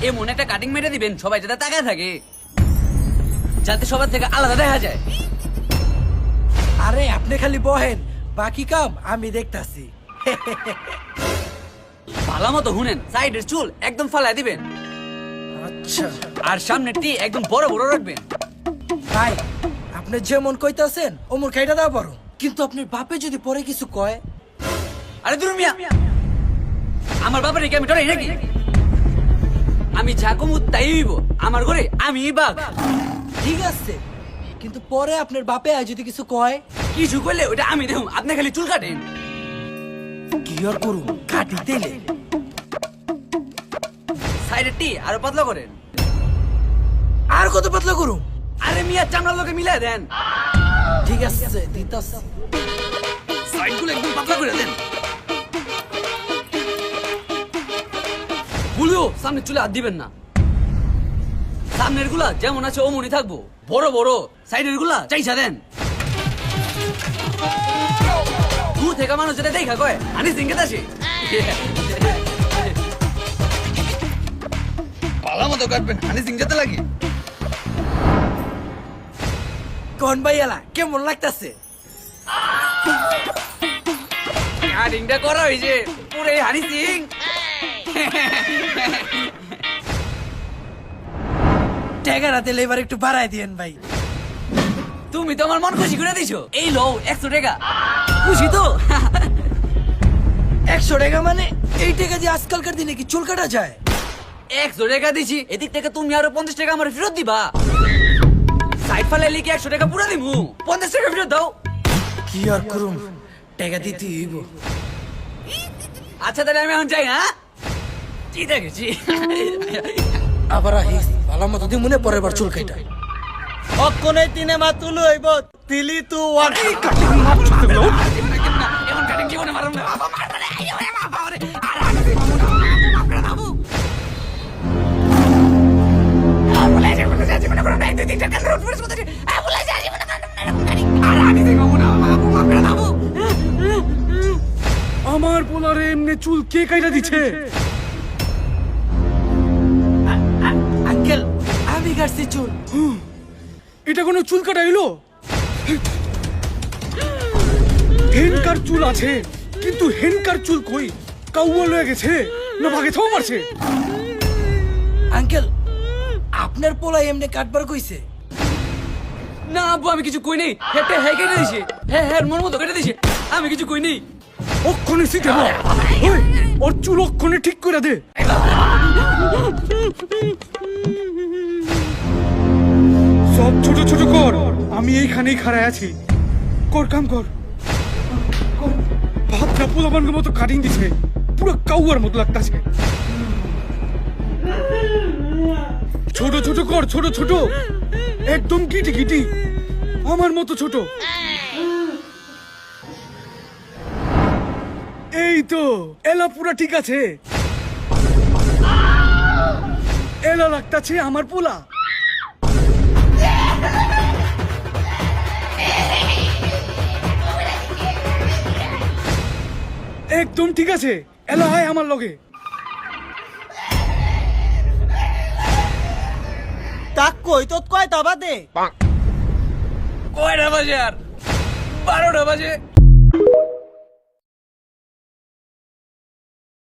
এমন একটা কাটিং মেরে দিবেন সবাই যাতে তাকায় থাকে, যাতে সবার থেকে আলাদা দেখা যায়। আরে আপনি খালি বহেন, বাকি কাম আমি দেখতাছি। ভালো মতো শুনেন, সাইডের চুল একদম ফালায় দিবেন, আচ্ছা আর সামনের টি একদম বড় বড় রাখবেন। ভাই, আপনি যেমন কইতাছেন ওমর খাইটা দাও পারো, কিন্তু আপনার বাপে যদি পরে কিছু কয়। আরে দূর মিয়া, আমার বাবার কি আমি ডরাই নাকি? আমি যা কমু তাই হইব, আমার ঘরে আমি বাঘ। ঠিক আছে, কিন্তু পরে আপনার বাপে আয় যদি কিছু কয়। কিছু করলে ওটা আমি দেখুন, আপনি খালি চুল কাটেন। কি আর করুন, কাটি দিলে। সাইডের টি আরো পাতলা করেন। আর কত পাতলা করুন? আরে মিয়া চামড়ার লোকে মিলাই দেন। ঠিক আছে, দিতাছি। সাইডগুলো একদম পাতলা করে দেন। ভুলিও সামনে চুলে হাত দিবেন না। সামনের গুলা যেমন আছে অমনই থাকবো, বড় বড়। সাইডের গুলা চাইছা দেন। দূর থেকে মানুষ যেটা দেখা কয় আনি সিংকে দাসি। ভালো মতো কাটবেন, আনি সিং যেতে লাগে। কোন ভাই এলা কেমন লাগতাছে? কাটিংটা করা হয়েছে পুরে হানি সিং। টাকাটা দিলে এবার একটু বাড়াই দিয়েন ভাই। তুমি তো আমার মন খুশি করে দিছো। এই লও 100 টাকা, খুশি তো? 100 টাকা মানে? এই টাকা দিয়ে আজকালকার দিনে কি চুল কাটা যায়? 100 টাকা দিছি, এদিক থেকে তুমি আরো 50 টাকা আমার ফেরত দিবা। সাইড ফালে লিখে 100 টাকা পুরো দিমু, 50 টাকা ফেরত দাও। কি আর করুম, টাকা দিতে হইব। আচ্ছা তাহলে আমি এখন যাই। হ্যাঁ ঠিক আছে। আবার আহিস, ভালো মতো দিয়ে মনে পরের বার চুল কাটা। অক্ষণে তিনে মা তুলু হইব তিলি তু ওয়ান। এমন কাটিং জীবনে মারুম না। আমার পোলারে এমনি চুল কে কাইটা দিছে? আঙ্কেল, আমি কাটছি চুল। এটা কোনো চুল কাটা হইলো? হেনকার চুল আছে, কিন্তু হেনকার চুল কই? কাউয়া লয়ে গেছে না ভাগে থাও মারছে? আঙ্কেল, আপনার পোলা এমনি কাটবার কইছে? না আব্বু, আমি কিছু কই নেই। হেটে হ্যাঁ কেটে দিছে, হ্যাঁ হ্যাঁ মন মতো কেটে দিছে, আমি কিছু কই নেই। অক্ষণে সিটে না, ওই ওর চুল অক্ষণে ঠিক করে দে। সব ছোট ছোট কর, আমি এইখানেই খাড়ায় আছি। কর কাম কর। ভাবনা পোলাবানের মতো কাটিং দিছে, পুরো কাউয়ার মতো লাগতাছে। ছোট ছোট কর, ছোট ছোট, একদম কিটি কিটি, আমার মতো ছোট। এই তো এলা পুরা ঠিক আছে। এলা লাগতাছে আমার পোলা। একদম ঠিক আছে, এলা আয় আমার লগে। তাক কই তো কয়টা বাদে? কয়টা বাজে আর? 12টা বাজে।